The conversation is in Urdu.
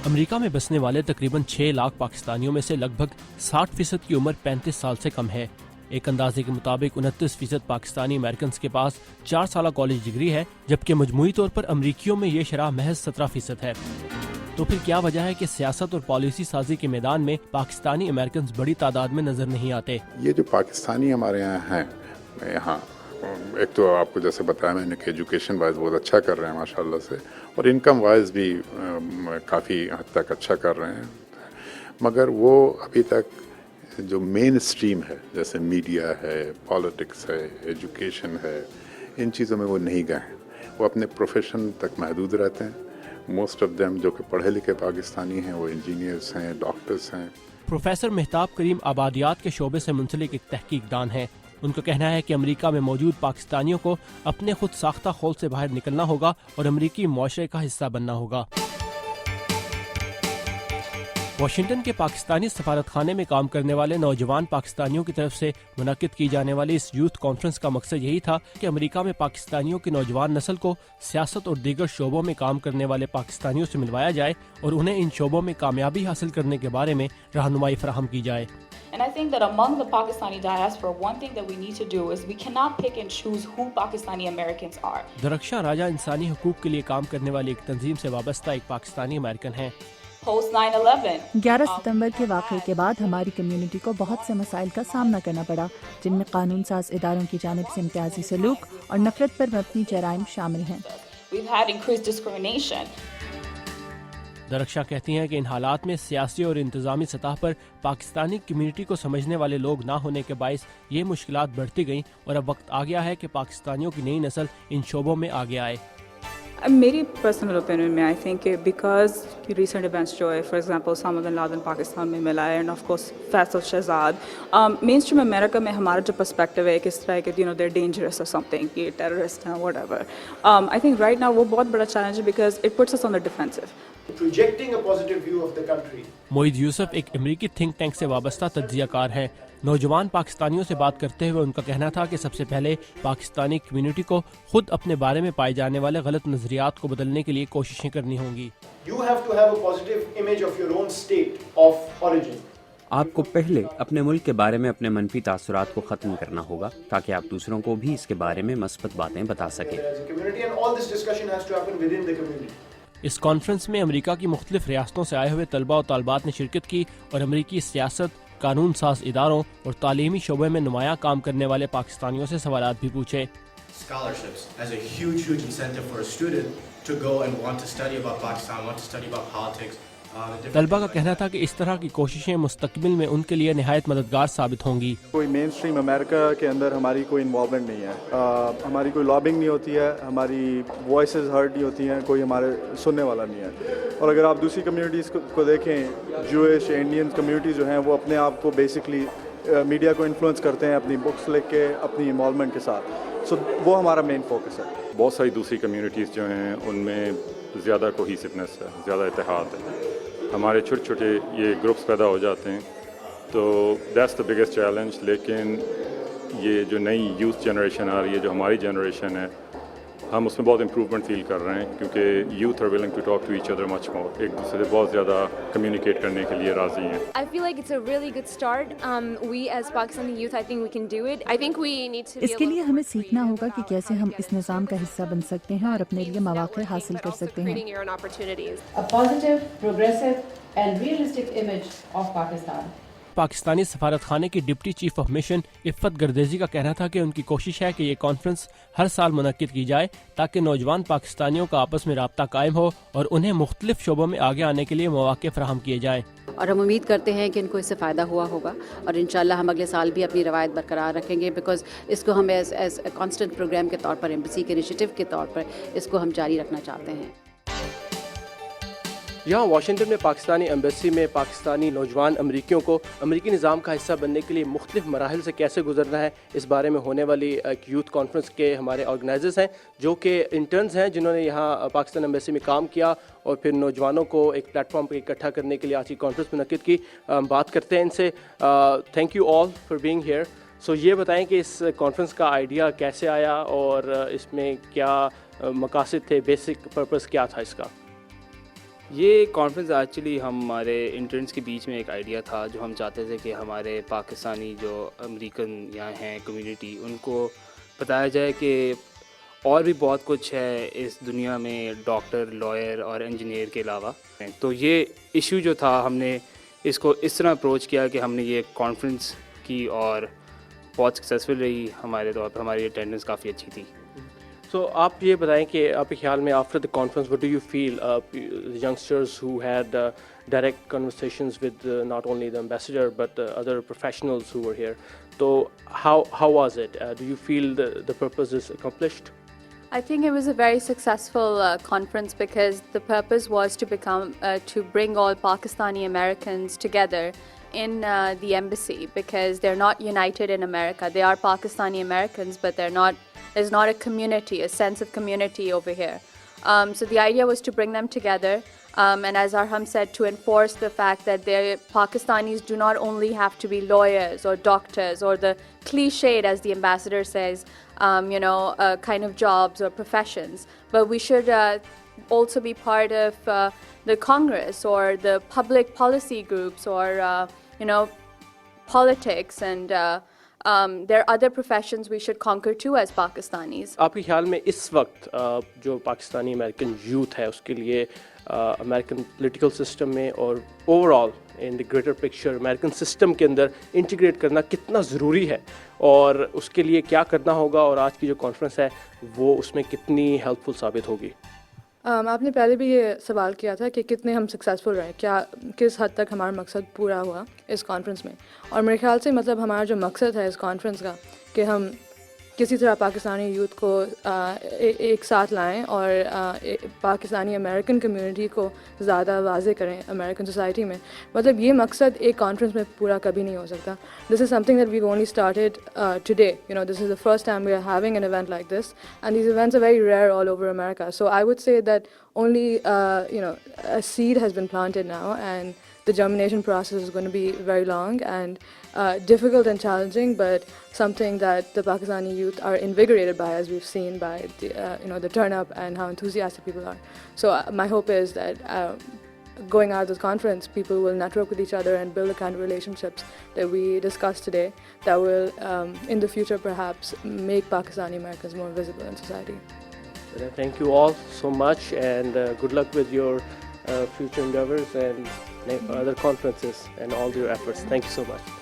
امریکہ میں بسنے والے تقریباً 6 لاکھ پاکستانیوں میں سے لگ بھگ 60% کی عمر 35 سال سے کم ہے۔ ایک اندازے کے مطابق 29% پاکستانی امریکنز کے پاس 4 سالہ کالج ڈگری ہے، جبکہ مجموعی طور پر امریکیوں میں یہ شرح محض 17% ہے۔ تو پھر کیا وجہ ہے کہ سیاست اور پالیسی سازی کے میدان میں پاکستانی امریکنز بڑی تعداد میں نظر نہیں آتے؟ یہ جو پاکستانی ہمارے یہاں ہیں، یہاں ایک تو آپ کو جیسے بتایا میں نے کہ ایجوکیشن وائز بہت اچھا کر رہے ہیں ماشاءاللہ سے، اور انکم وائز بھی کافی حد تک اچھا کر رہے ہیں، مگر وہ ابھی تک جو مین اسٹریم ہے جیسے میڈیا ہے، پالیٹکس ہے، ایجوکیشن ہے، ان چیزوں میں وہ نہیں گئے ہیں۔ وہ اپنے پروفیشن تک محدود رہتے ہیں۔ موسٹ آف دیم جو کہ پڑھے لکھے پاکستانی ہیں وہ انجینئرس ہیں، ڈاکٹرس ہیں۔ پروفیسر مہتاب کریم آبادیات کے شعبے سے منسلک ایک تحقیق دان ہیں۔ ان کا کہنا ہے کہ امریکہ میں موجود پاکستانیوں کو اپنے خود ساختہ خول سے باہر نکلنا ہوگا اور امریکی معاشرے کا حصہ بننا ہوگا۔ واشنگٹن کے پاکستانی سفارت خانے میں کام کرنے والے نوجوان پاکستانیوں کی طرف سے منعقد کی جانے والی اس یوتھ کانفرنس کا مقصد یہی تھا کہ امریکہ میں پاکستانیوں کی نوجوان نسل کو سیاست اور دیگر شعبوں میں کام کرنے والے پاکستانیوں سے ملوایا جائے اور انہیں ان شعبوں میں کامیابی حاصل کرنے کے بارے میں رہنمائی فراہم کی جائے۔ And I think that among the Pakistani diaspora, one thing that we need to do is we cannot pick and choose who Pakistani Americans are. درخشاں راجہ انسانی حقوق کے لیے کام کرنے والی ایک تنظیم سے وابستہ ایک پاکستانی امریکن ہیں۔ Post 9/11. 11 ستمبر کے واقعے کے بعد ہماری کمیونٹی کو بہت سے مسائل کا سامنا کرنا پڑا، جن میں قانون ساز اداروں کی جانب سے امتیازی سلوک اور نفرت پر مبنی جرائم شامل ہیں۔ We've had increased discrimination. درخشاں کہتی ہیں کہ ان حالات میں سیاسی اور انتظامی سطح پر پاکستانی کمیونٹی کو سمجھنے والے لوگ نہ ہونے کے باعث یہ مشکلات بڑھتی گئیں اور اب وقت آ گیا ہے کہ پاکستانیوں کی نئی نسل ان شعبوں میں آگے آئے۔ میری پرسنل اوپینین میں آئی تھنک کہ بیکاز ریسنٹ ایونٹس جو ہے for example Osama bin Laden Pakistan میں ملا ہے، and of course Faisal Shahzad, mainstream امریکہ میں ہمارا جو پرسپیکٹیو ہے کس طرح کہ دے ڈینجرس اور سم تھنگ، یہ ٹیررسٹ ہیں whatever, I think right now وہ بہت بڑا چیلنج ہے because it puts us on the defensive. Moeed Yusuf ایک امریکی تھنک ٹینک سے وابستہ تجزیہ کار ہیں۔ نوجوان پاکستانیوں سے بات کرتے ہوئے ان کا کہنا تھا کہ سب سے پہلے پاکستانی کمیونٹی کو خود اپنے بارے میں پائے جانے والے غلط نظریات کو بدلنے کے لیے کوششیں کرنی ہوں گی۔ آپ کو پہلے اپنے ملک کے بارے میں اپنے منفی تاثرات کو ختم کرنا ہوگا تاکہ آپ دوسروں کو بھی اس کے بارے میں مثبت باتیں بتا سکیں۔ اس کانفرنس میں امریکہ کی مختلف ریاستوں سے آئے ہوئے طلباء و طالبات نے شرکت کی اور امریکی سیاست، قانون ساز اداروں اور تعلیمی شعبے میں نمایاں کام کرنے والے پاکستانیوں سے سوالات بھی پوچھے۔ Scholarships as a huge incentive for a student to go and want to study about Pakistan, want to study about politics. طلبہ کا کہنا تھا کہ اس طرح کی کوششیں مستقبل میں ان کے لیے نہایت مددگار ثابت ہوں گی۔ کوئی مین اسٹریم امریکہ کے اندر ہماری کوئی انوالومنٹ نہیں ہے، ہماری کوئی لابنگ نہیں ہوتی ہے، ہماری وائسز ہرڈ نہیں ہوتی ہیں، کوئی ہمارے سننے والا نہیں ہے۔ اور اگر آپ دوسری کمیونٹیز کو دیکھیں، جوئش انڈین کمیونٹیز جو ہیں وہ اپنے آپ کو بیسکلی میڈیا کو انفلوئنس کرتے ہیں اپنی بکس لکھ کے، اپنی انوالومنٹ کے ساتھ، سو وہ ہمارا مین فوکس ہے۔ بہت ساری دوسری کمیونٹیز جو ہیں ان میں زیادہ کوہیسونیس ہے، زیادہ اتحاد ہے، ہمارے چھوٹے چھوٹے یہ گروپس پیدا ہو جاتے ہیں، تو دیٹس دا بگیسٹ چیلنج۔ لیکن یہ جو نئی یوتھ جنریشن آ رہی ہے، جو ہماری جنریشن ہے، ہم اس میں بہت امپروومنٹ فیل کر رہے ہیں کیونکہ youth are willing to talk to each other much more, ایک دوسرے سے بہت زیادہ کمیونیکیٹ کرنے کے لیے راضی ہیں۔ I feel like it's a really good start. We as Pakistani youth, I think we can do it. I think we need to. اس کے لیے ہمیں سیکھنا ہوگا کہ کیسے ہم اس نظام کا حصہ بن سکتے ہیں اور اپنے لیے مواقع حاصل کر سکتے ہیں۔ A positive, progressive and realistic image of Pakistan. Pakistani سفارت خانے کی deputy chief of mission Iffat Gardezi کا کہنا تھا کہ ان کی کوشش ہے کہ یہ کانفرنس ہر سال منعقد کی جائے تاکہ نوجوان پاکستانیوں کا آپس میں رابطہ قائم ہو اور انہیں مختلف شعبوں میں آگے آنے کے لیے مواقع فراہم کیے جائیں۔ اور ہم امید کرتے ہیں کہ ان کو اس سے فائدہ ہوا ہوگا اور انشاءاللہ ہم اگلے سال بھی اپنی روایت برقرار رکھیں گے، بیکاز اس کو ہم ایز اے کانسٹنٹ پروگرام کے طور پر، ایمبیسی کے انیشیٹو کے طور پر اس کو ہم جاری رکھنا چاہتے ہیں۔ یہاں واشنگٹن میں پاکستانی ایمبیسی میں پاکستانی نوجوان امریکیوں کو امریکی نظام کا حصہ بننے کے لیے مختلف مراحل سے کیسے گزرنا ہے، اس بارے میں ہونے والی ایک یوتھ کانفرنس کے ہمارے آرگنائزرز ہیں جو کہ انٹرنز ہیں، جنہوں نے یہاں پاکستان ایمبیسی میں کام کیا اور پھر نوجوانوں کو ایک پلیٹ فارم پہ اکٹھا کرنے کے لیے آج کی کانفرنس منعقد کی۔ بات کرتے ہیں ان سے۔ Thank you all for being here. So یہ بتائیں کہ اس کانفرنس کا آئیڈیا کیسے آیا اور اس میں کیا مقاصد تھے، بیسک پرپس کیا تھا اس کا؟ یہ کانفرنس ایکچولی ہمارے انٹرنس کے بیچ میں ایک آئیڈیا تھا جو ہم چاہتے تھے کہ ہمارے پاکستانی جو امریکن یہاں ہیں کمیونٹی ان کو بتایا جائے کہ اور بھی بہت کچھ ہے اس دنیا میں ڈاکٹر لائر اور انجینئر کے علاوہ. تو یہ ایشو جو تھا ہم نے اس کو اس طرح اپروچ کیا کہ ہم نے یہ کانفرنس کی اور بہت سکسیزفل رہی. ہمارے طور پر ہماری اٹینڈنس کافی اچھی تھی. سو آپ یہ بتائیں کہ آپ کے خیال میں after the conference what do you feel youngsters who had direct conversations with not only the ambassador but other professionals who were here, تو how was it? Do you feel the purpose is accomplished? I think it was a very successful conference because the purpose was to bring all Pakistani Americans together in the embassy because they're not united in America. They are Pakistani Americans, but there's not a community, a sense of community over here. So the idea was to bring them together, and as Arham said, to enforce the fact that Pakistanis do not only have to be lawyers or doctors or the cliched, as the ambassador says, kind of jobs or professions, but we should also be part of the Congress or the public policy groups or politics, and there are other professions we should conquer too as Pakistanis. آپ کے خیال میں اس وقت جو پاکستانی امریکن یوتھ ہے اس کے لیے امریکن پولیٹیکل سسٹم میں اور over all in the greater picture American system کے اندر انٹیگریٹ کرنا کتنا ضروری ہے اور اس کے لیے کیا کرنا ہوگا, اور آج کی جو کانفرنس ہے وہ اس میں کتنی ہیلپ فل ثابت ہوگی؟ آپ نے پہلے بھی یہ سوال کیا تھا کہ کتنے ہم سکسیزفل رہے, کیا کس حد تک ہمارا مقصد پورا ہوا اس کانفرنس میں. اور میرے خیال سے مطلب ہمارا جو مقصد ہے اس کانفرنس کا کہ ہم کسی طرح پاکستانی یوتھ کو ایک ساتھ لائیں اور پاکستانی امریکن کمیونٹی کو زیادہ واضح کریں امریکن سوسائٹی میں. مطلب یہ مقصد ایک کانفرنس میں پورا کبھی نہیں ہو سکتا. This is something that we've only started today. This is the first time we are having an event like this, and these events are very rare all over America. So I would say that only a seed has been planted now, and the germination process is going to be very long and difficult and challenging, but something that the Pakistani youth are invigorated by, as we've seen by the turn up and how enthusiastic people are. So my hope is that going out of this conference, people will network with each other and build the kind of relationships that we discussed today that will in the future perhaps make Pakistani Americans more visible in society. Thank you all so much, and good luck with your future endeavors and other conferences and all your efforts. Thank you so much.